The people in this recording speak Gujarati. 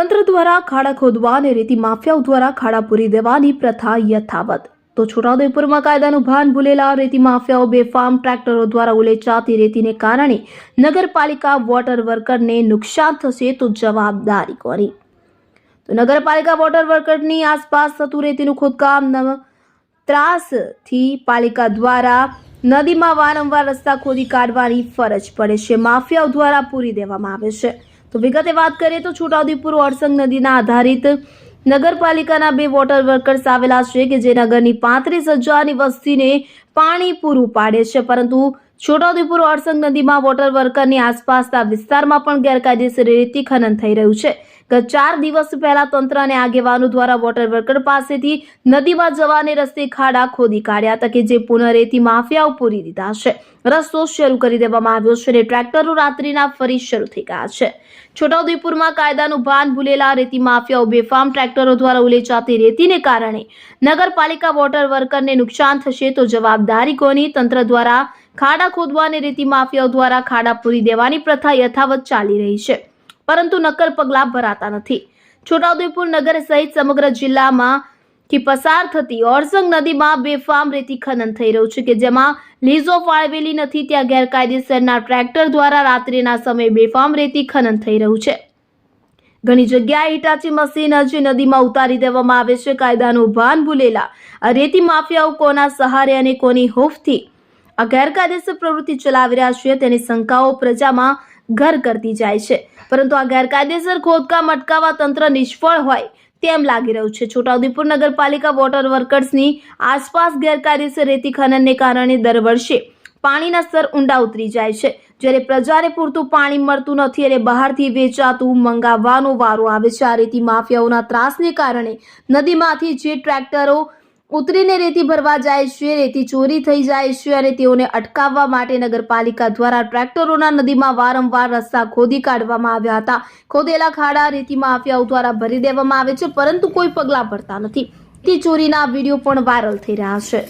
તંત્ર દ્વારા ખાડા ખોદવા અને રેતી માફિયાઓ દ્વારા ખાડા પૂરી દેવાની પ્રથા યથાવત। તો છોટાઉદેપુરમાં કાયદાનું ભાન ભૂલેલા રેતી માફિયાઓ બેફામ ટ્રેક્ટરો દ્વારા ઉલેચાતી રેતીને કારણે નગરપાલિકા વોટર વર્કરને નુકસાન થશે તો જવાબદારી કોની? તો નગરપાલિકા વોટર વર્કરની આસપાસ થતું રેતીનું ખોદકામ ત્રાસથી પાલિકા દ્વારા નદીમાં વારંવાર રસ્તા ખોદી કાઢવાની ફરજ પડે છે, માફિયાઓ દ્વારા પૂરી દેવામાં આવે છે। તો વિગતે વાત કરીએ તો છોટાઉદેપુર ઓરસંગ નદીના આધારિત નગરપાલિકાના 2 વોટર વર્કર્સ આવેલા છે કે જે નગરની 35,000ની વસ્તીને પાણી પૂરું પાડે છે, પરંતુ છોટાઉદેપુર ઓરસંગ નદીમાં વોટર વર્કરની આસપાસના વિસ્તારમાં પણ ગેરકાયદેસર રેતી ખનન થઈ રહ્યું છે। ગત 4 દિવસ પહેલા તંત્ર અને આગેવાનો દ્વારા વોટર વર્કર પાસેથી નદીમાં જવાને રસ્તે ખાડા ખોદી કાઢ્યા હતા કે જે પુનઃ રેતી માફિયાઓ પૂરી દીધા છે। રસ્તો શરૂ કરી દેવામાં આવ્યો છે અને ટ્રેક્ટરો રાત્રિના ફરી શરૂ થઈ ગયા છે। છોટાઉદેપુરમાં કાયદાનું ભાન ભૂલેલા રેતી માફિયાઓ બેફામ ટ્રેક્ટરો દ્વારા ઉલેચાતી રેતીને કારણે નગરપાલિકા વોટર વર્કરને નુકસાન થશે તો જવાબદારી કોની? તંત્ર દ્વારા ખાડા ખોદવા અને રેતી માફિયાઓ દ્વારા ખાડા પૂરી દેવાની પ્રથા યથાવત ચાલી રહી છે, પરંતુ નક્કર પગલાં ભરાતા નથી। છોટાઉદેપુર નગર સહિત સમગ્ર જિલ્લામાંથી પસાર થતી ઓરસંગ નદીમાં બેફામ રેતી ખનન થઈ રહ્યું છે કે જેમાં લીઝો ફાળવેલી નથી, ત્યાં ગેરકાયદેસરના ટ્રેક્ટર દ્વારા રાત્રિના સમયે બેફામ રેતી ખનન થઈ રહ્યું છે। ઘણી જગ્યાએ હિટાચી મશીન જ નદીમાં ઉતારી દેવામાં આવે છે। કાયદાનું ભાન ભૂલેલા આ રેતી માફિયાઓ કોના સહારે અને કોની હૂંફથી આ ગેરકાયદેસર પ્રવૃત્તિ ચલાવી રહ્યા છે તેની શંકાઓ પ્રજામાં ઘર કરતી જાય છે, પરંતુ આ ગેરકાયદેસર ખોદકામ અટકાવવા તંત્ર નિષ્ફળ હોય તેમ લાગી રહ્યું છે। છોટાઉદેપુર નગરપાલિકા વોટર વર્કર્સની આસપાસ ગેરકાયદેસર રેતી ખનનને કારણે દર વર્ષે પાણીના સ્તર ઊંડા ઉતરી જાય છે, જ્યારે પ્રજાને પૂરતું પાણી મળતું નથી અને બહારથી વેચાતું મંગાવવાનો વારો આવે છે। આ રેતી માફિયાઓના ત્રાસને કારણે નદીમાંથી જે ટ્રેક્ટરો ઉતરીને રેતી ભરવા જાય છે, રેતી ચોરી થઈ જાય છે અને તેઓને અટકાવવા માટે નગરપાલિકા દ્વારા ટ્રેક્ટરોના નદીમાં વારંવાર રસ્તા ખોદી કાઢવામાં આવ્યા હતા। ખોદેલા ખાડા રેતી માફિયાઓ દ્વારા ભરી દેવામાં આવે છે, પરંતુ કોઈ પગલાં ભરતા નથી। રેતી ચોરીના વિડીયો પણ વાયરલ થઈ રહ્યા છે।